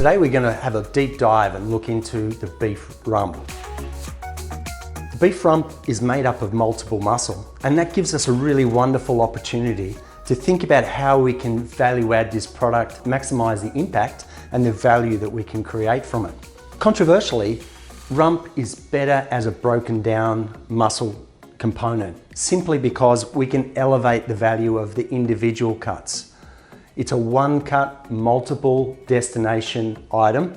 Today we're going to have a deep dive and look into the beef rump. The beef rump is made up of multiple muscle, and that gives us a really wonderful opportunity to think about how we can value add this product, maximize the impact and the value that we can create from it. Controversially, rump is better as a broken down muscle component, simply because we can elevate the value of the individual cuts. It's a one cut, multiple destination item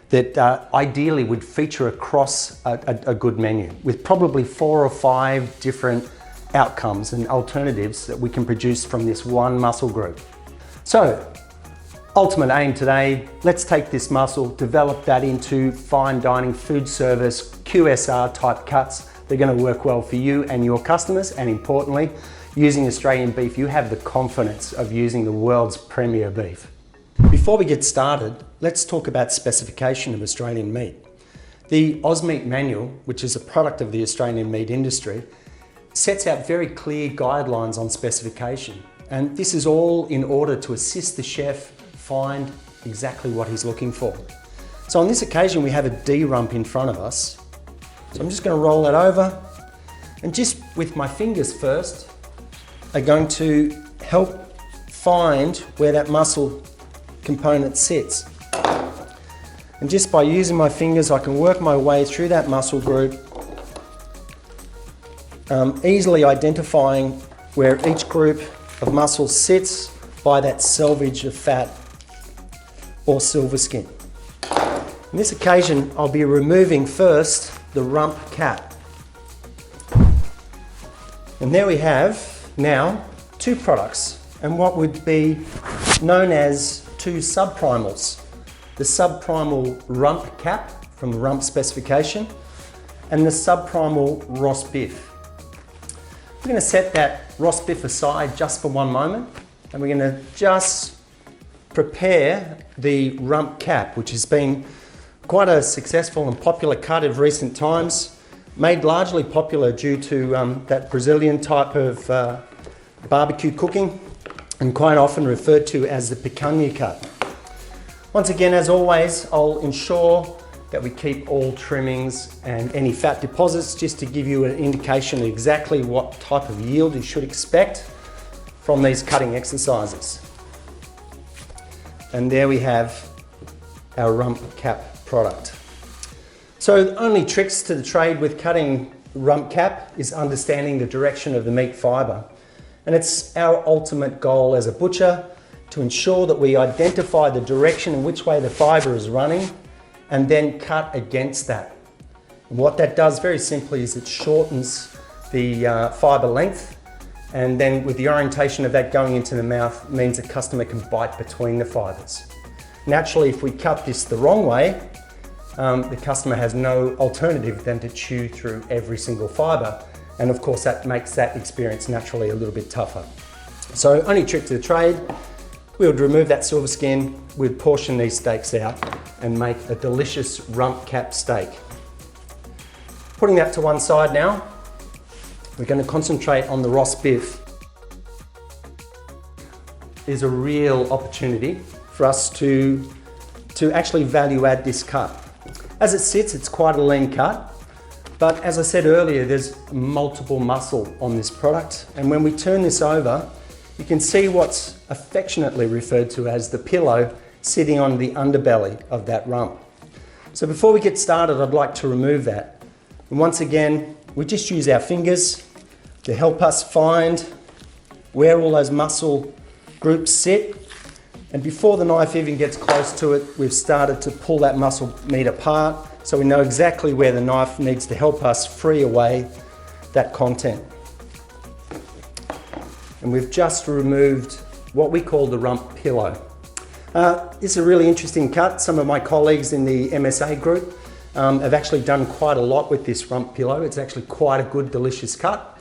that ideally would feature across a good menu with probably 4 or 5 different outcomes and alternatives that we can produce from this one muscle group. So, ultimate aim today, let's take this muscle, develop that into fine dining, food service, QSR type cuts. They're going to work well for you and your customers, and importantly, using Australian beef, you have the confidence of using the world's premier beef. Before we get started, let's talk about specification of Australian meat. The AusMeat Manual, which is a product of the Australian meat industry, sets out very clear guidelines on specification. And this is all in order to assist the chef find exactly what he's looking for. So on this occasion, we have a D rump in front of us. So I'm just going to roll that over, and just with my fingers first, are going to help find where that muscle component sits. And just by using my fingers, I can work my way through that muscle group, easily identifying where each group of muscles sits by that selvage of fat or silver skin. On this occasion, I'll be removing first the rump cap. And there we have now 2 products and what would be known as 2 subprimals. The Subprimal Rump Cap from the Rump Specification and the Subprimal Roast Beef. We're going to set that roast beef aside just for one moment, and we're going to just prepare the rump cap, which has been quite a successful and popular cut of recent times, made largely popular due to that Brazilian type of barbecue cooking, and quite often referred to as the picanha cut. Once again, as always, I'll ensure that we keep all trimmings and any fat deposits, just to give you an indication of exactly what type of yield you should expect from these cutting exercises. And there we have our rump cap product. So the only tricks to the trade with cutting rump cap is understanding the direction of the meat fibre. And it's our ultimate goal as a butcher to ensure that we identify the direction in which way the fibre is running and then cut against that. And what that does very simply is it shortens the fibre length, and then with the orientation of that going into the mouth means the customer can bite between the fibres. Naturally, if we cut this the wrong way, the customer has no alternative than to chew through every single fibre, and of course that makes that experience naturally a little bit tougher. So only trick to the trade, we would remove that silver skin, we'd portion these steaks out and make a delicious rump cap steak. Putting that to one side now, we're going to concentrate on the roast beef. There's a real opportunity for us to actually value add this cut. As it sits, it's quite a lean cut, but as I said earlier, there's multiple muscle on this product, and when we turn this over, you can see what's affectionately referred to as the pillow sitting on the underbelly of that rump. So before we get started, I'd like to remove that. And once again, we just use our fingers to help us find where all those muscle groups sit. And before the knife even gets close to it, we've started to pull that muscle meat apart, so we know exactly where the knife needs to help us free away that content. And we've just removed what we call the rump pillow. This is a really interesting cut. Some of my colleagues in the MSA group have actually done quite a lot with this rump pillow. It's actually quite a good, delicious cut.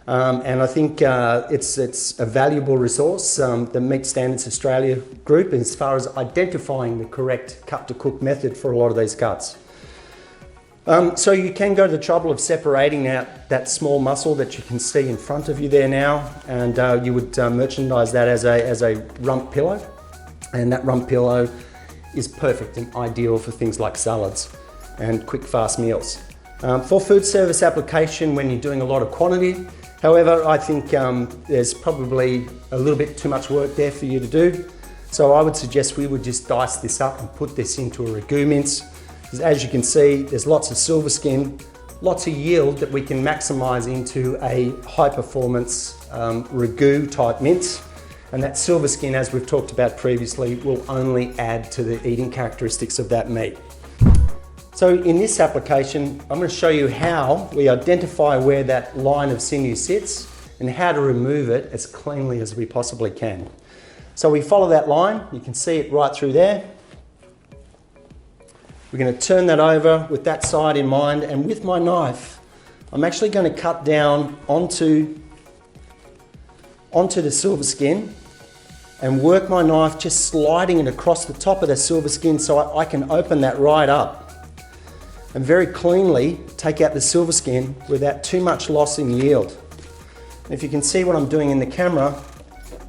And I think it's a valuable resource, the Meat Standards Australia group, as far as identifying the correct cut to cook method for a lot of these cuts. So you can go to the trouble of separating out that small muscle that you can see in front of you there now, and you would merchandise that as a rump pillow. And that rump pillow is perfect and ideal for things like salads and quick fast meals. For food service application when you're doing a lot of quantity, however, I think there's probably a little bit too much work there for you to do. So I would suggest we would just dice this up and put this into a ragu mince. Because as you can see, there's lots of silver skin, lots of yield that we can maximize into a high performance ragu type mince. And that silver skin, as we've talked about previously, will only add to the eating characteristics of that meat. So in this application, I'm going to show you how we identify where that line of sinew sits and how to remove it as cleanly as we possibly can. So we follow that line, you can see it right through there. We're going to turn that over with that side in mind, and with my knife, I'm actually going to cut down onto the silver skin and work my knife just sliding it across the top of the silver skin so I can open that right up and very cleanly take out the silver skin without too much loss in yield. And if you can see what I'm doing in the camera,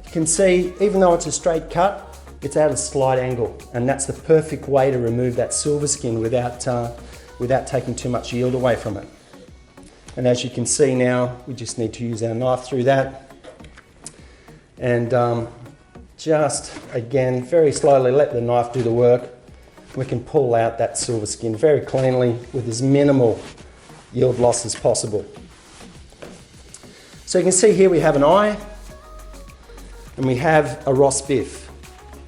you can see even though it's a straight cut, it's at a slight angle, and that's the perfect way to remove that silver skin without taking too much yield away from it. And as you can see now, we just need to use our knife through that and just again very slowly let the knife do the work. We can pull out that silver skin very cleanly with as minimal yield loss as possible. So you can see here we have an eye and we have a roast beef.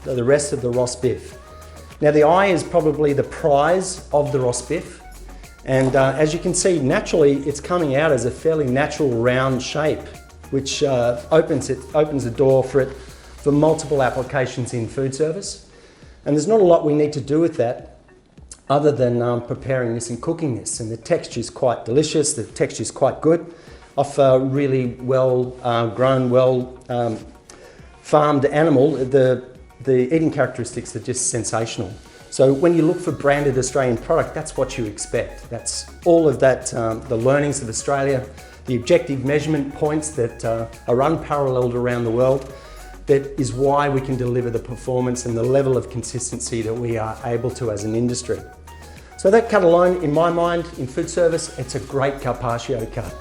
So the rest of the roast beef. Now the eye is probably the prize of the roast beef, and as you can see, naturally it's coming out as a fairly natural round shape, which opens the door for multiple applications in food service. And there's not a lot we need to do with that other than preparing this and cooking this, and the texture is quite delicious, the texture is quite good off a really well grown, well farmed animal. The eating characteristics are just sensational. So when you look for branded Australian product, that's what you expect. That's all of that, the learnings of Australia, the objective measurement points that are unparalleled around the world. That is why we can deliver the performance and the level of consistency that we are able to as an industry. So that cut alone, in my mind, in food service, it's a great carpaccio cut.